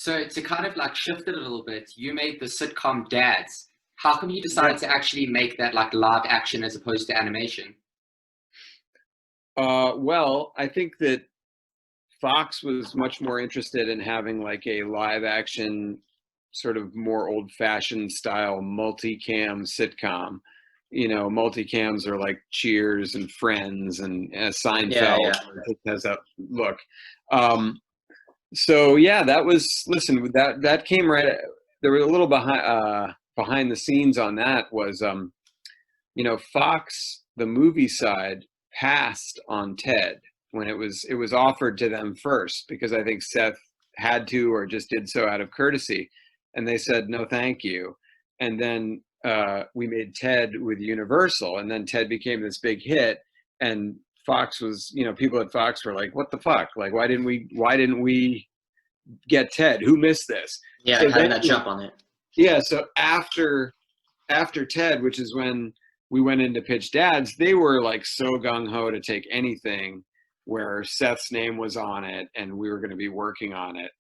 So to kind of like shift it a little bit, you made the sitcom Dads. How come you Yeah. decided to actually make that like live action as opposed to animation? Well, I think that Fox was much more interested in having like a live action, sort of more old fashioned style multicam sitcom. You know, multicams are like Cheers and Friends and Yeah, Seinfeld. yeah. It has that look. Um, so yeah, that was, listen, that came right. There was a little behind the scenes on that was, Fox, the movie side, passed on Ted when it was offered to them first, because I think Seth had to, or just did so out of courtesy, and they said no, thank you. And then we made Ted with Universal, and then Ted became this big hit, and Fox was, people at Fox were like, "What the fuck? Like, why didn't we get Ted? Who missed this?" Yeah, So like having then, that jump on it. yeah. So after Ted, which is when we went into pitch Dads, they were like so gung ho to take anything where Seth's name was on it and we were going to be working on it.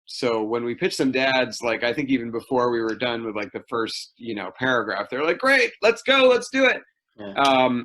So when we pitched them Dads, like I think even before we were done with like the first, paragraph, they're like, "Great, let's go, let's do it." Yeah.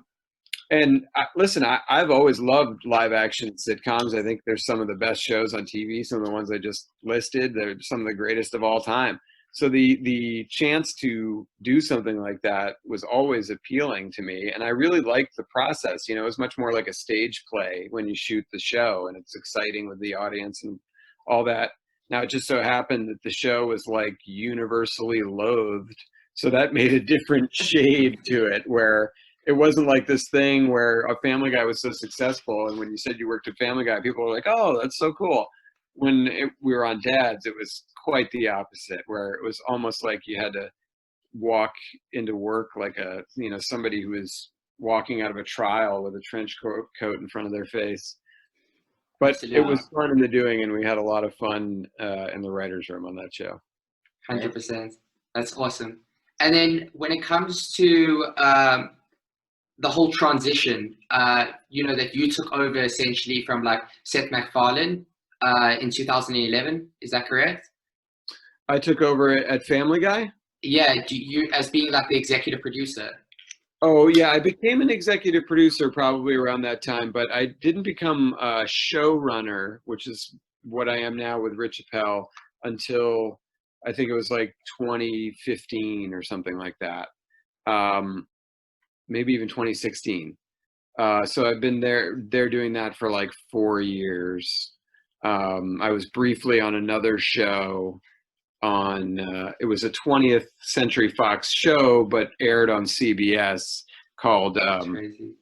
And listen, I've always loved live action sitcoms. I think they're some of the best shows on TV. Some of the ones I just listed, they're some of the greatest of all time. So the chance to do something like that was always appealing to me, and I really liked the process. It was much more like a stage play when you shoot the show, and it's exciting with the audience and all that. Now, it just so happened that the show was like universally loathed, so that made a different shade to it, where it wasn't like this thing where a Family Guy was so successful, and when you said you worked at Family Guy, people were like, "Oh, that's so cool." When we were on Dads, it was quite the opposite, where it was almost like you had to walk into work like somebody who was walking out of a trial with a trench coat in front of their face. But it Absolutely. was fun in the doing, and we had a lot of fun in the writer's room on that show. 100%. That's awesome. And then when it comes to the whole transition, that you took over essentially from like Seth MacFarlane in 2011, is that correct? I took over at Family Guy. Yeah, you as being like the executive producer. Oh yeah, I became an executive producer probably around that time, but I didn't become a showrunner, which is what I am now with Rich Appel, until I think it was like 2015 or something like that. Maybe even 2016. So I've been there doing that for like 4 years. I was briefly on another show on it was a 20th Century Fox show, but aired on CBS, called Crazy.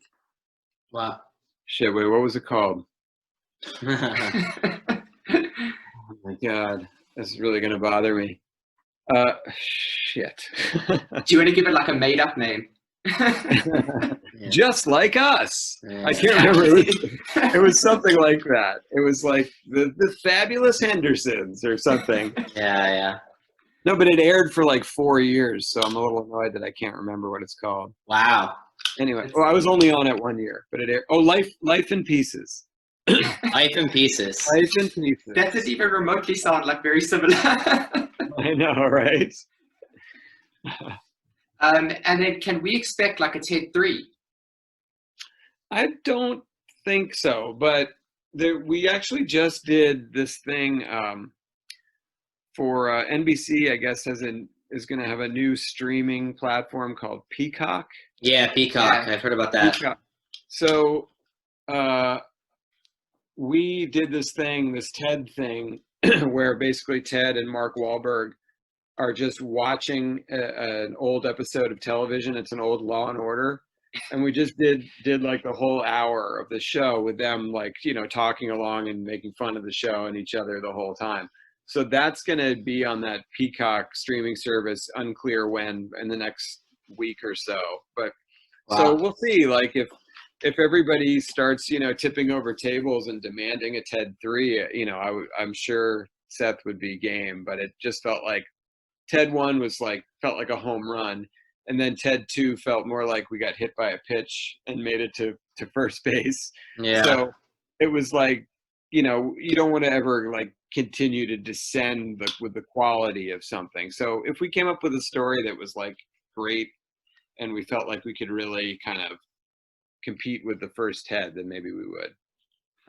Wow. shit, wait, what was it called? Yeah. Oh my god, this is really gonna bother me. Shit. Do you want to give it like a made up name? Just Like Us. Yeah. I can't remember. It was something like that. It was like the Fabulous Hendersons or something. Yeah. No, but it aired for like 4 years, so I'm a little annoyed that I can't remember what it's called. Wow. Anyway, well, I was only on it 1 year, but it aired. Oh, Life in Pieces. Life in Pieces. Life in Pieces. That doesn't even remotely sound like very similar. I know, right? And then can we expect like a TED 3? I don't think so, but we actually just did this thing for NBC. I guess is going to have a new streaming platform called Peacock. Yeah, Peacock. Yeah. I've heard about that. Peacock. So we did this TED thing, where basically Ted and Mark Wahlberg are just watching an old episode of television. It's an old Law and Order. And we just did like the whole hour of the show with them, like, talking along and making fun of the show and each other the whole time. So that's going to be on that Peacock streaming service, unclear when, in the next week or so. But Wow. So we'll see, like if everybody starts, tipping over tables and demanding a TED 3, I'm sure Seth would be game, but it just felt like TED 1 felt like a home run. And then TED 2 felt more like we got hit by a pitch and made it to first base. Yeah. So it was like, you don't want to ever like continue to descend with the quality of something. So if we came up with a story that was like great and we felt like we could really kind of compete with the first Ted, then maybe we would.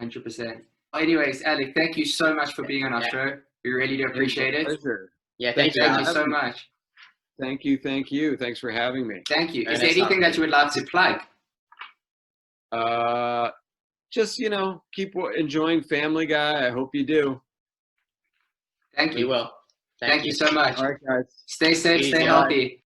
100%. Anyways, Alec, thank you so much for being on our show. We really do appreciate it. Pleasure. Yeah, thank you. Thank you so much. Thank you. Thanks for having me. Thank you. Very Is there nice anything talking that to you would like to plug? Just, keep enjoying Family Guy. I hope you do. Thank We you. will. Thank you so much. All right, guys. Stay safe, Peace. stay Bye. healthy.